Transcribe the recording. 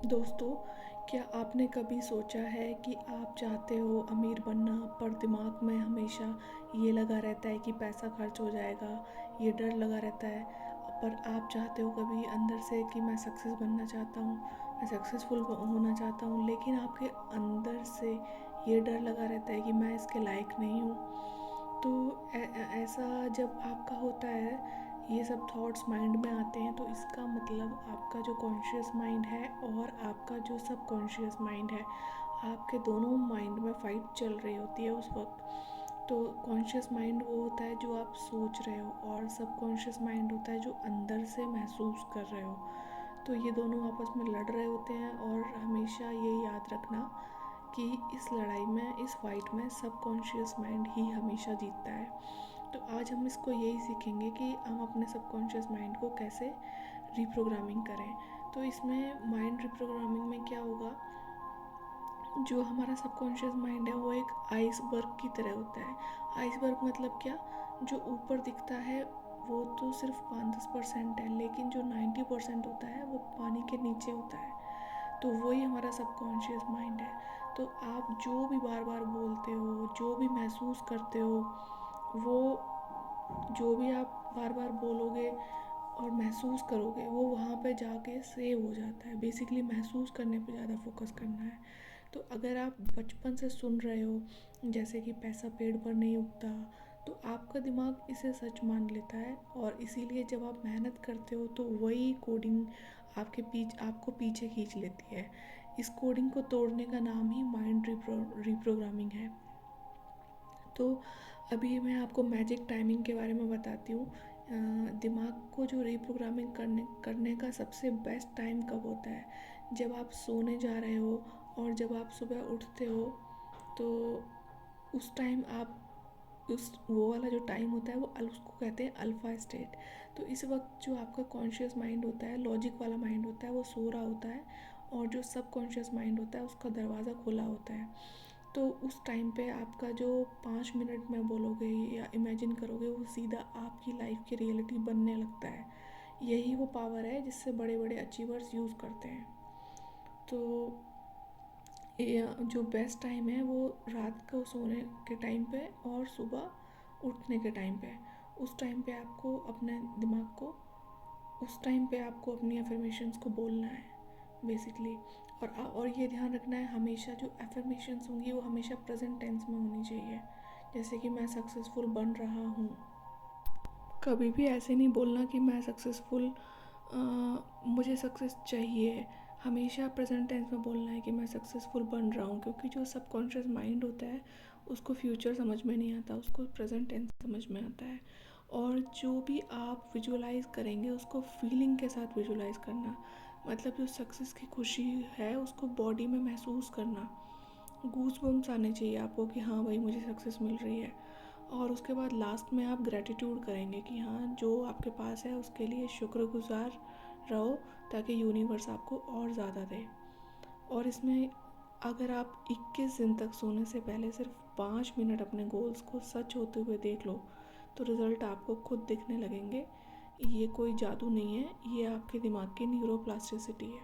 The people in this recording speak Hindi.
दोस्तों, क्या आपने कभी सोचा है कि आप चाहते हो अमीर बनना, पर दिमाग में हमेशा ये लगा रहता है कि पैसा खर्च हो जाएगा, ये डर लगा रहता है। पर आप चाहते हो कभी अंदर से कि मैं सक्सेस बनना चाहता हूँ, मैं सक्सेसफुल होना चाहता हूँ, लेकिन आपके अंदर से ये डर लगा रहता है कि मैं इसके लायक नहीं हूँ। तो ऐसा जब आपका होता है, ये सब थॉट्स माइंड में आते हैं, तो इसका मतलब आपका जो कॉन्शियस माइंड है और आपका जो सब कॉन्शियस माइंड है, आपके दोनों माइंड में फाइट चल रही होती है उस वक्त। तो कॉन्शियस माइंड वो होता है जो आप सोच रहे हो, और सब कॉन्शियस माइंड होता है जो अंदर से महसूस कर रहे हो। तो ये दोनों आपस में लड़ रहे होते हैं, और हमेशा ये याद रखना कि इस लड़ाई में, इस फाइट में सब कॉन्शियस माइंड ही हमेशा जीतता है। तो आज हम इसको यही सीखेंगे कि हम अपने सबकॉन्शियस माइंड को कैसे रिप्रोग्रामिंग करें। तो इसमें माइंड रिप्रोग्रामिंग में क्या होगा, जो हमारा सबकॉन्शियस माइंड है वो एक आइसबर्ग की तरह होता है। आइसबर्ग मतलब क्या, जो ऊपर दिखता है वो तो सिर्फ 5-10% है, लेकिन जो 90% होता है वो पानी के नीचे होता है। तो वही हमारा सबकॉन्शियस माइंड है। तो आप जो भी बार बार बोलते हो, जो भी महसूस करते हो, वो जो भी आप बार बार बोलोगे और महसूस करोगे, वो वहाँ पे जाके सेव हो जाता है। बेसिकली महसूस करने पे ज़्यादा फोकस करना है। तो अगर आप बचपन से सुन रहे हो जैसे कि पैसा पेड़ पर नहीं उगता, तो आपका दिमाग इसे सच मान लेता है, और इसीलिए जब आप मेहनत करते हो तो वही कोडिंग आपको पीछे खींच लेती है। इस कोडिंग को तोड़ने का नाम ही माइंड रिप्रोग्रामिंग है। तो अभी मैं आपको मैजिक टाइमिंग के बारे में बताती हूँ। दिमाग को जो रिप्रोग्रामिंग करने का सबसे बेस्ट टाइम कब होता है, जब आप सोने जा रहे हो और जब आप सुबह उठते हो। तो उस टाइम आप उस वो वाला जो टाइम होता है वो उसको कहते हैं अल्फ़ा स्टेट। तो इस वक्त जो आपका कॉन्शियस माइंड होता है, लॉजिक वाला माइंड होता है, वो सो रहा होता है, और जो सब कॉन्शियस माइंड होता है उसका दरवाज़ा खुला होता है। तो उस टाइम पे आपका जो 5 मिनट में बोलोगे या इमेजिन करोगे, वो सीधा आपकी लाइफ की रियलिटी बनने लगता है। यही वो पावर है जिससे बड़े बड़े अचीवर्स यूज़ करते हैं। तो ये जो बेस्ट टाइम है वो रात को सोने के टाइम पे और सुबह उठने के टाइम पे। उस टाइम पे आपको अपने दिमाग को, उस टाइम पे आपको अपनी अफर्मेशंस को बोलना है बेसिकली। और ये ध्यान रखना है, हमेशा जो अफर्मेशंस होंगी वो हमेशा प्रेजेंट टेंस में होनी चाहिए। जैसे कि मैं सक्सेसफुल बन रहा हूँ। कभी भी ऐसे नहीं बोलना कि मैं सक्सेसफुल, मुझे सक्सेस चाहिए। हमेशा प्रेजेंट टेंस में बोलना है कि मैं सक्सेसफुल बन रहा हूँ, क्योंकि जो सबकॉन्शियस माइंड होता है उसको फ्यूचर समझ में नहीं आता, उसको प्रेजेंट टेंस समझ में आता है। और जो भी आप विजुलाइज करेंगे उसको फीलिंग के साथ विजुलाइज करना। मतलब जो सक्सेस की खुशी है उसको बॉडी में महसूस करना। गूज बम्स आने चाहिए आपको कि हाँ भाई मुझे सक्सेस मिल रही है। और उसके बाद लास्ट में आप ग्रेटिट्यूड करेंगे कि हाँ जो आपके पास है उसके लिए शुक्रगुजार रहो, ताकि यूनिवर्स आपको और ज़्यादा दे। और इसमें अगर आप 21 दिन तक सोने से पहले सिर्फ 5 मिनट अपने गोल्स को सच होते हुए देख लो, तो रिज़ल्ट आपको खुद दिखने लगेंगे। ये कोई जादू नहीं है, ये आपके दिमाग की न्यूरोप्लास्टिसिटी है।